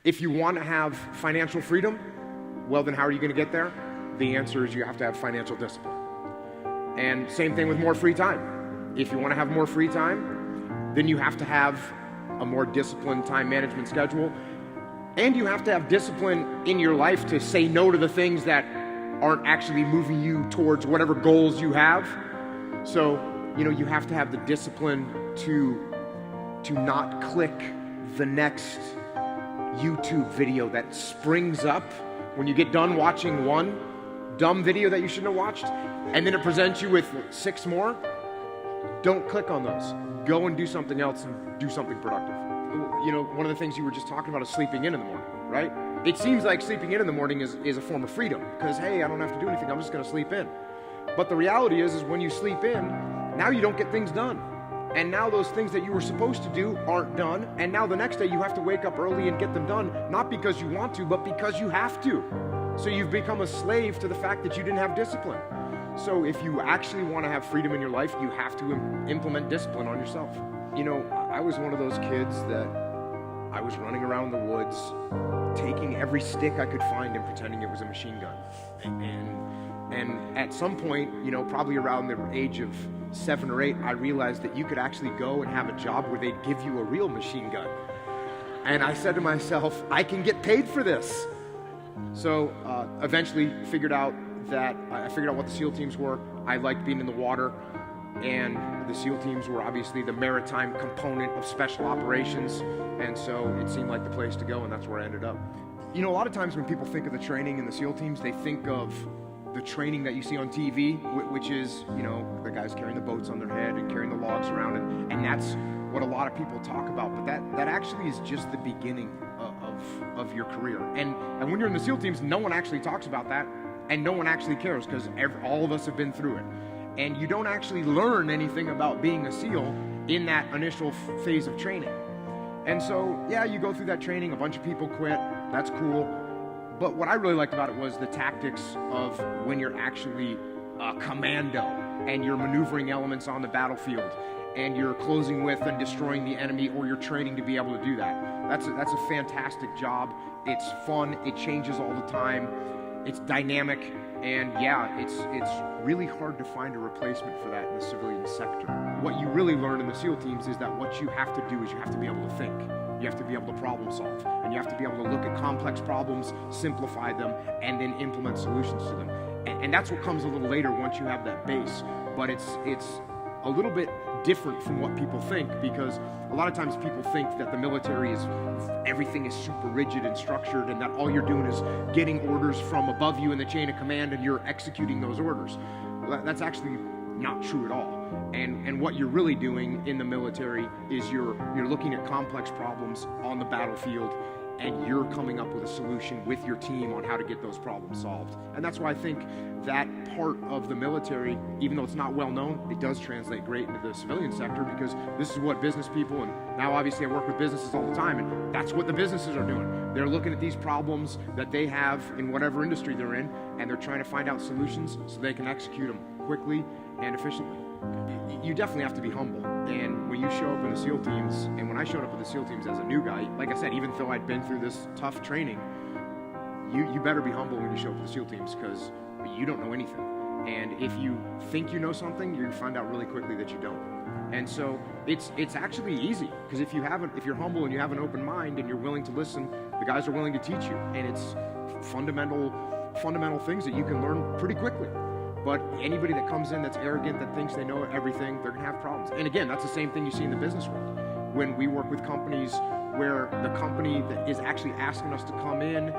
If you want to have financial freedom, well, then how are you going to get there? The answer is you have to have financial discipline. And same thing with more free time. If you want to have more free time, then you have to have a more disciplined time management schedule. And you have to have discipline in your life to say no to the things that aren't actually moving you towards whatever goals you have. So, you have to have the discipline to not click the next YouTube video that springs up when you get done watching one dumb video that you shouldn't have watched, and then it presents you with 6 more. Don't click on those. Go and do something else and do something productive. One of the things you were just talking about is sleeping in the morning, right? It seems like sleeping in the morning is a form of freedom because, hey, I don't have to do anything. I'm just going to sleep in. But the reality is when you sleep in, now you don't get things done. And now those things that you were supposed to do aren't done. And now the next day you have to wake up early and get them done, not because you want to, but because you have to. So you've become a slave to the fact that you didn't have discipline. So if you actually want to have freedom in your life, you have to implement discipline on yourself. I was one of those kids that I was running around the woods, taking every stick I could find and pretending it was a machine gun. And at some point, probably around the age of 7 or 8, I realized that you could actually go and have a job where they'd give you a real machine gun. And I said to myself, I can get paid for this. So eventually figured out what the SEAL teams were. I liked being in the water, and the SEAL teams were obviously the maritime component of special operations, and so it seemed like the place to go, and that's where I ended up. A lot of times when people think of the training in the SEAL teams, they think of the training that you see on TV, which is, the guys carrying the boats on their head and carrying the logs around, and that's what a lot of people talk about, but that actually is just the beginning of your career. And when you're in the SEAL teams, no one actually talks about that, and no one actually cares because all of us have been through it. And you don't actually learn anything about being a SEAL in that initial phase of training. And so, yeah, you go through that training, a bunch of people quit, that's cool. But what I really liked about it was the tactics of when you're actually a commando and you're maneuvering elements on the battlefield and you're closing with and destroying the enemy, or you're training to be able to do that. That's a fantastic job. It's fun, it changes all the time, it's dynamic, and yeah, it's really hard to find a replacement for that in the civilian sector. What you really learn in the SEAL teams is that what you have to do is you have to be able to think. You have to be able to problem solve, and you have to be able to look at complex problems, simplify them, and then implement solutions to them. And that's what comes a little later once you have that base. But it's a little bit different from what people think, because a lot of times people think that the military everything is super rigid and structured, and that all you're doing is getting orders from above you in the chain of command and you're executing those orders. Well, that's actually not true at all. And what you're really doing in the military is you're looking at complex problems on the battlefield, and you're coming up with a solution with your team on how to get those problems solved. And that's why I think that part of the military, even though it's not well known, it does translate great into the civilian sector, because this is what business people, and now obviously I work with businesses all the time, and that's what the businesses are doing. They're looking at these problems that they have in whatever industry they're in, and they're trying to find out solutions so they can execute them quickly and efficiently. You definitely have to be humble. And when you show up in the SEAL teams, and when I showed up in the SEAL teams as a new guy, like I said, even though I'd been through this tough training, you better be humble when you show up in the SEAL teams, because you don't know anything. And if you think you know something, you're gonna find out really quickly that you don't. And so it's actually easy, because if you're humble and you have an open mind and you're willing to listen, the guys are willing to teach you, and it's fundamental things that you can learn pretty quickly. But anybody that comes in that's arrogant, that thinks they know everything, they're going to have problems. And again, that's the same thing you see in the business world. When we work with companies where the company that is actually asking us to come in,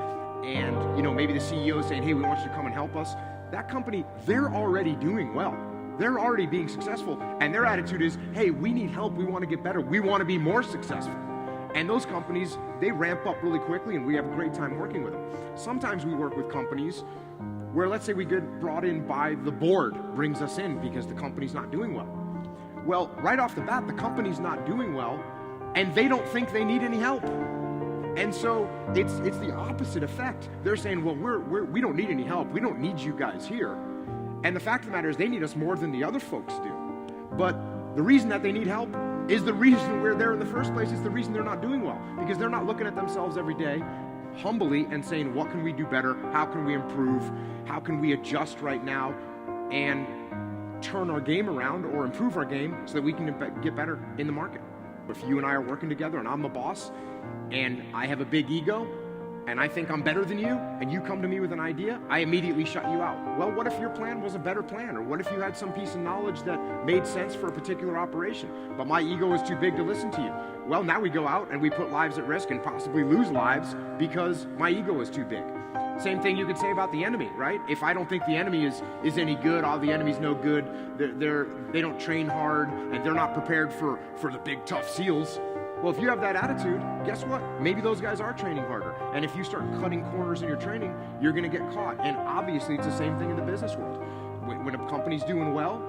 and maybe the CEO is saying, hey, we want you to come and help us. That company, they're already doing well. They're already being successful. And their attitude is, hey, we need help. We want to get better. We want to be more successful. And those companies, they ramp up really quickly, and we have a great time working with them. Sometimes we work with companies where, let's say we get brought in by the board, brings us in because the company's not doing well. Well, right off the bat, the company's not doing well, and they don't think they need any help. And so it's the opposite effect. They're saying, well, we don't need any help. We don't need you guys here. And the fact of the matter is, they need us more than the other folks do. But the reason that they need help is the reason we're there in the first place. It's the reason they're not doing well, because they're not looking at themselves every day humbly and saying, what can we do better? How can we improve? How can we adjust right now and turn our game around or improve our game so that we can get better in the market? If you and I are working together and I'm the boss and I have a big ego and I think I'm better than you and you come to me with an idea, I immediately shut you out. Well, what if your plan was a better plan? Or what if you had some piece of knowledge that made sense for a particular operation, but my ego is too big to listen to you? Well, now we go out and we put lives at risk and possibly lose lives because my ego is too big. Same thing you could say about the enemy, right? If I don't think the enemy is any good, the enemy's no good, they don't train hard, and they're not prepared for the big tough SEALs. Well, if you have that attitude, guess what? Maybe those guys are training harder. And if you start cutting corners in your training, you're going to get caught. And obviously, it's the same thing in the business world. When a company's doing well,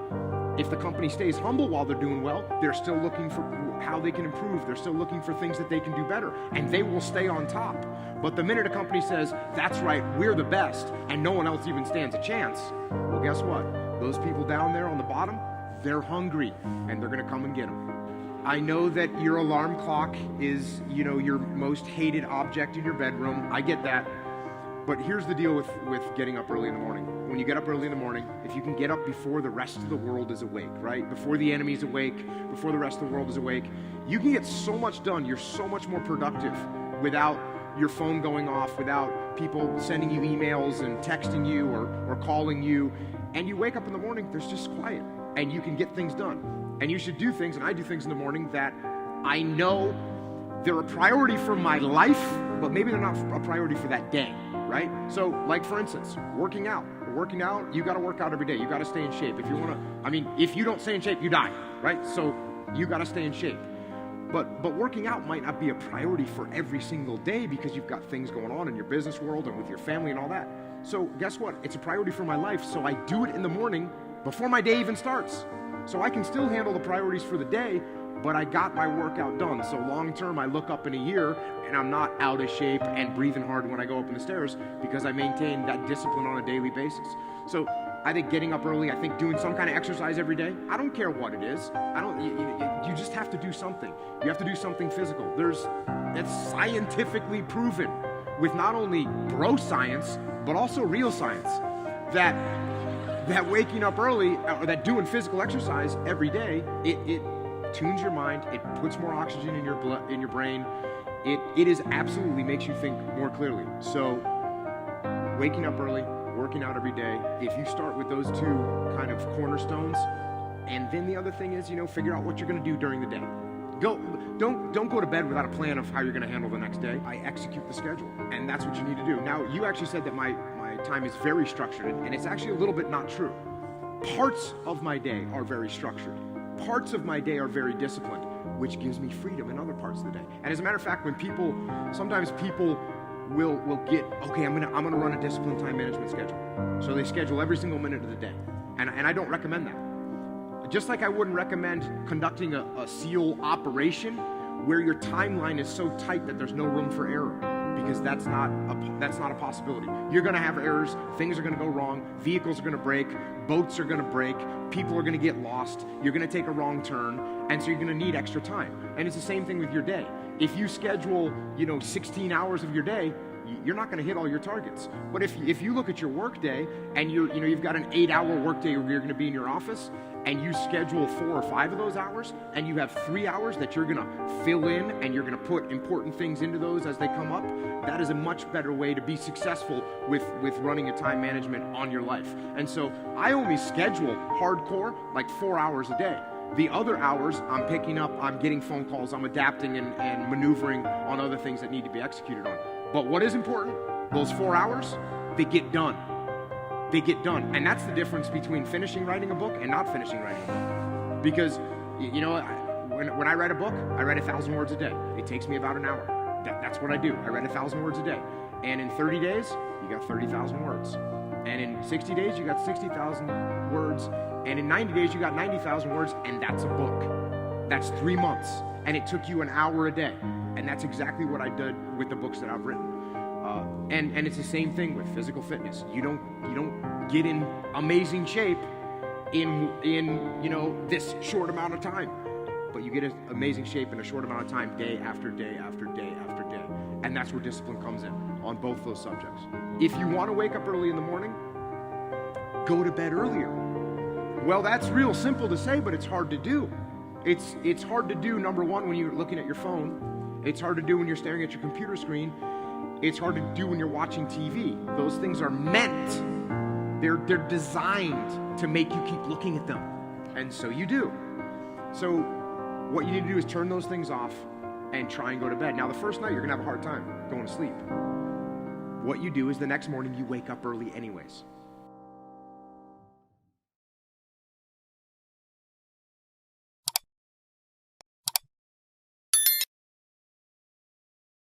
if the company stays humble while they're doing well, they're still looking for how they can improve. They're still looking for things that they can do better, and they will stay on top. But the minute a company says, that's right, we're the best, and no one else even stands a chance, well, guess what? Those people down there on the bottom, they're hungry, and they're going to come and get them. I know that your alarm clock is, your most hated object in your bedroom. I get that. But here's the deal with getting up early in the morning. When you get up early in the morning, if you can get up before the rest of the world is awake, right? Before the enemy's awake, before the rest of the world is awake, you can get so much done. You're so much more productive without your phone going off, without people sending you emails and texting you or calling you. And you wake up in the morning, there's just quiet, and you can get things done. And you should do things, and I do things in the morning that I know they're a priority for my life, but maybe they're not a priority for that day, right? So, like for instance, working out, you got to work out every day. You got to stay in shape. If you don't stay in shape, you die, right? So you got to stay in shape. But working out might not be a priority for every single day because you've got things going on in your business world and with your family and all that. So guess what? It's a priority for my life, so I do it in the morning before my day even starts. So I can still handle the priorities for the day, but I got my workout done. So long term, I look up in a year and I'm not out of shape and breathing hard when I go up in the stairs because I maintain that discipline on a daily basis. So I think getting up early, I think doing some kind of exercise every day, I don't care what it is. You just have to do something. You have to do something physical. It's scientifically proven with not only bro science, but also real science that waking up early or that doing physical exercise every day, it tunes your mind, it puts more oxygen in your blood, in your brain. It is absolutely makes you think more clearly. So waking up early, working out every day, if you start with those two kind of cornerstones, and then the other thing is, figure out what you're going to do during the day. Don't go to bed without a plan of how you're going to handle the next day. I execute the schedule, and that's what you need to do. Now, you actually said that my time is very structured, and it's actually a little bit not true. Parts of my day are very structured. Parts of my day are very disciplined, which gives me freedom in other parts of the day. And as a matter of fact, sometimes people will get, okay, I'm gonna run a disciplined time management schedule. So they schedule every single minute of the day. And I don't recommend that. Just like I wouldn't recommend conducting a SEAL operation where your timeline is so tight that there's no room for error, because that's not a possibility. You're gonna have errors, things are gonna go wrong, vehicles are gonna break, boats are gonna break, people are gonna get lost, you're gonna take a wrong turn, and so you're gonna need extra time. And it's the same thing with your day. If you schedule, 16 hours of your day, you're not gonna hit all your targets. But if you look at your work day and you've got an 8-hour work day where you're gonna be in your office, and you schedule 4 or 5 of those hours, and you have 3 hours that you're gonna fill in, and you're gonna put important things into those as they come up, that is a much better way to be successful with running a time management on your life. And so I only schedule hardcore like 4 hours a day. The other hours, I'm picking up, I'm getting phone calls, I'm adapting and maneuvering on other things that need to be executed on. But what is important? Those 4 hours, they get done. They get done. And that's the difference between finishing writing a book and not finishing writing a book. Because, when I write a book, I write 1,000 words a day. It takes me about an hour. That's what I do. I write 1,000 words a day. And in 30 days, you got 30,000 words. And in 60 days, you got 60,000 words. And in 90 days, you got 90,000 words, and that's a book. That's 3 months. And it took you an hour a day. And that's exactly what I did with the books that I've written. And it's the same thing with physical fitness. You don't get in amazing shape in this short amount of time. but you get in amazing shape in a short amount of time, day after day after day after day. And that's where discipline comes in on both those subjects. If you want to wake up early in the morning, go to bed earlier. Well, that's real simple to say, but it's hard to do. It's hard to do, number one, when you're looking at your phone. It's hard to do when you're staring at your computer screen. It's hard to do when you're watching TV. Those things are meant. They're designed to make you keep looking at them. And so you do. So what you need to do is turn those things off and try and go to bed. Now, the first night, you're going to have a hard time going to sleep. What you do is the next morning, you wake up early anyways.